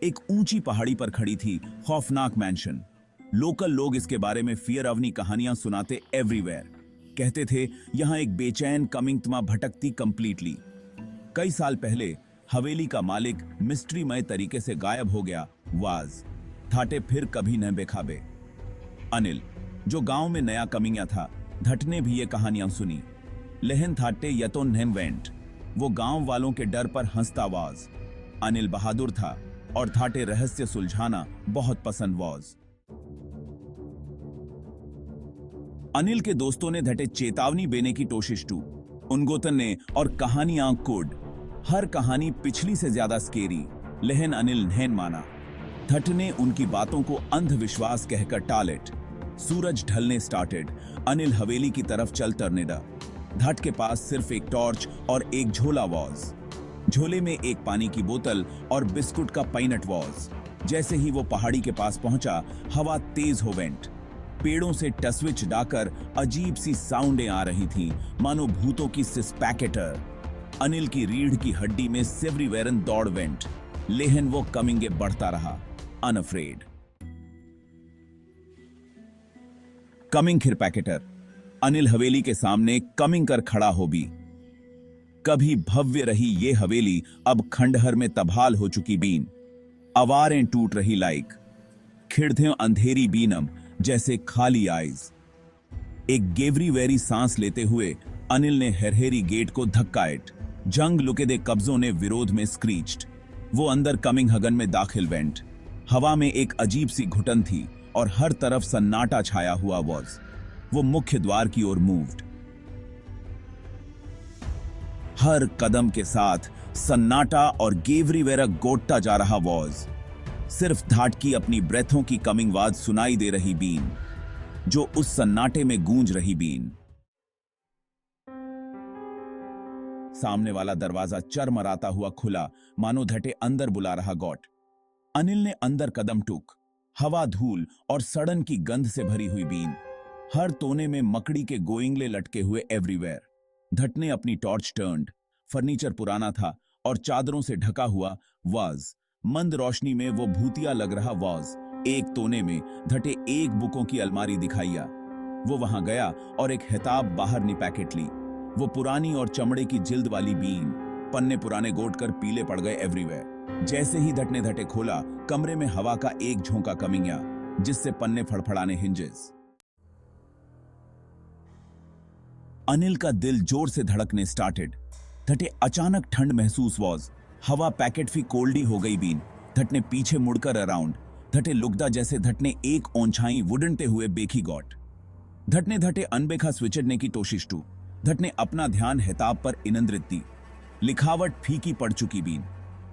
एक ऊंची पहाड़ी पर खड़ी थी खौफनाक मैंशन। लोकल लोग इसके बारे में फियर अवनी कहानियां सुनाते एवरीवेयर। कहते थे यहां एक बेचैन कमिंगतमा भटकती कंप्लीटली। कई साल पहले हवेली का मालिक मिस्ट्रीमय तरीके से गायब हो गया। वाज थाटे फिर कभी न बेखाबे। अनिल जो गांव में नया कमिंगा था, धट ने भी ये कहानियां सुनी। लेहन थाटे यतो नहम वेंट। वो गांव वालों के डर पर हंसता वाज। अनिल बहादुर था और थाटे रहस्य सुलझाना बहुत पसंद वाज। अनिल के दोस्तों ने धटे चेतावनी देने की कोशिश टू। उनगोतन ने और कहानियां कुड। हर कहानी पिछली से ज्यादा स्केरी, लेकिन अनिल नहन माना। धट ने उनकी बातों को अंधविश्वास कहकर टालेट। सूरज ढलने स्टार्टेड। अनिल हवेली की तरफ चल तरने दा। धट के पास सिर्फ एक टॉर्च और एक झोला वॉज। झोले में एक पानी की बोतल और बिस्कुट का पैनट वॉज। जैसे ही वो पहाड़ी के पास पहुंचा, हवा तेज हो वेंट। पेड़ों से टस्विच डाकर अजीब सी साउंडें आ रही थीं, मानो भूतों की सिस्पैकेटर। अनिल की रीढ़ की हड्डी में सेवरी वेरन दौड़ वेंट, लेकिन वो कमिंगे बढ़ता रहा, अनअफ्रेड। कमिंग खिर पैकेटर। अनिल हवेली के सामने कमिंग कर खड़ा हो भी। कभी भव्य रही ये हवेली अब खंडहर में तबाल हो चुकी बीन। आवारें टूट रही लाइक। खिड़धे अंधेरी बीनम जैसे खाली आइज। एक गेवरी वेरी सांस लेते हुए अनिल ने हेरहेरी गेट को धक्काएट। जंग लुके दे कब्जों ने विरोध में स्क्रीच्ड। वो अंदर कमिंग हगन में दाखिल वेंट। हवा में एक अजीब सी घुटन थी और हर तरफ सन्नाटा छाया हुआ वॉज। वो मुख्य द्वार की ओर मूव्ड। हर कदम के साथ सन्नाटा और गेवरी वेरा गोटता जा रहा वॉज। सिर्फ धाट की अपनी ब्रेथों की कमिंग आवाज सुनाई दे रही बीन, जो उस सन्नाटे में गूंज रही बीन। सामने वाला दरवाजा चरमराता हुआ खुला, मानो धटे अंदर बुला रहा गॉट। अनिल ने अंदर कदम टूक। हवा धूल और सड़न की गंध से भरी हुई बीन। हर तोने में मकड़ी के गोइंगले लटके हुए एवरीवेयर। धट ने अपनी टॉर्च टर्न्ड। फर्नीचर पुराना था और चादरों से ढका हुआ वाज। मंद रोशनी में वो भूतिया लग रहा वाज। एक तोने में धटे एक बुकों की अलमारी दिखाइया। वो वहां गया और एक हिताब बाहर नि पैकेट ली। वो पुरानी और चमड़े की जिल्द वाली बीन। पन्ने पुराने गोट कर पीले पड़ गए एवरीवेयर। जैसे ही धट ने धटे खोला, कमरे में हवा का एक झोंका कमिंगा, जिससे पन्ने फड़फड़ाने हिंजेस। अनिल का दिल जोर से धड़कने स्टार्टेड। धटे अचानक ठंड महसूस वॉज। हवा पैकेट फी कोल्डी हो गई बीन। धट ने पीछे मुड़कर अराउंड। धटे लुकदा जैसे धट ने एक ओंछाई वुडनते हुए बेखी गॉट। धट ने धटे अनबेखा स्विचड़ने की कोशिश टू। धट ने अपना ध्यान हिताब पर इनंद्रित दी। लिखावट फीकी पड़ चुकी बीन,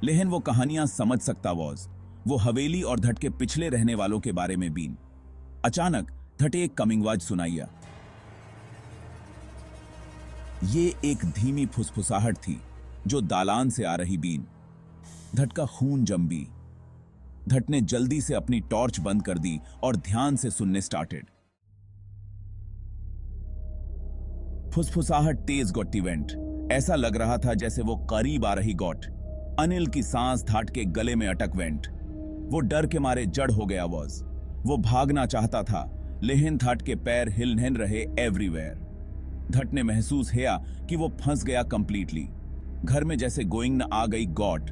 लेकिन वो कहानियां समझ सकता वॉज। वो हवेली और धट के पिछले रहने वालों के बारे में बीन। अचानक धटे एक कमिंगवाज सुनाइया। ये एक धीमी फुसफुसाहट थी जो दालान से आ रही बीन। धट का खून जम्बी। धट ने जल्दी से अपनी टॉर्च बंद कर दी और ध्यान से सुनने स्टार्टेड। फुसफुसाहट तेज गोट्टी वेंट। ऐसा लग रहा था जैसे वो करीब आ रही गॉट। अनिल की सांस धाट के गले में अटक वेंट। वो डर के मारे जड़ हो गया वॉज। वो भागना चाहता था, लेकिन धाट के पैर हिलनहिल रहे एवरीवेयर। धट ने महसूस किया कि वो फंस गया कंप्लीटली। घर में जैसे गोइंग न आ गई गॉट।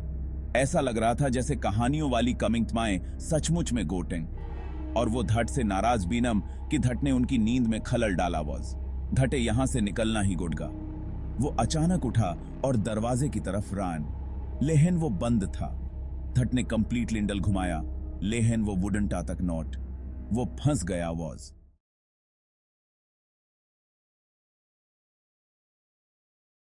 ऐसा लग रहा था जैसे कहानियों वाली कमिंगतमाएं सचमुच में गोटें। और वो धट से नाराज बीनम कि धट ने उनकी नींद में खलल डाला वॉज। धटे यहां से निकलना ही गुडगा। वो अचानक उठा और दरवाजे की तरफ रान, लेकिन वो बंद था। धट ने कंप्लीट लिंडल घुमाया, लेकिन वो वुडन टा तक नॉट। वो फंस गया वॉज।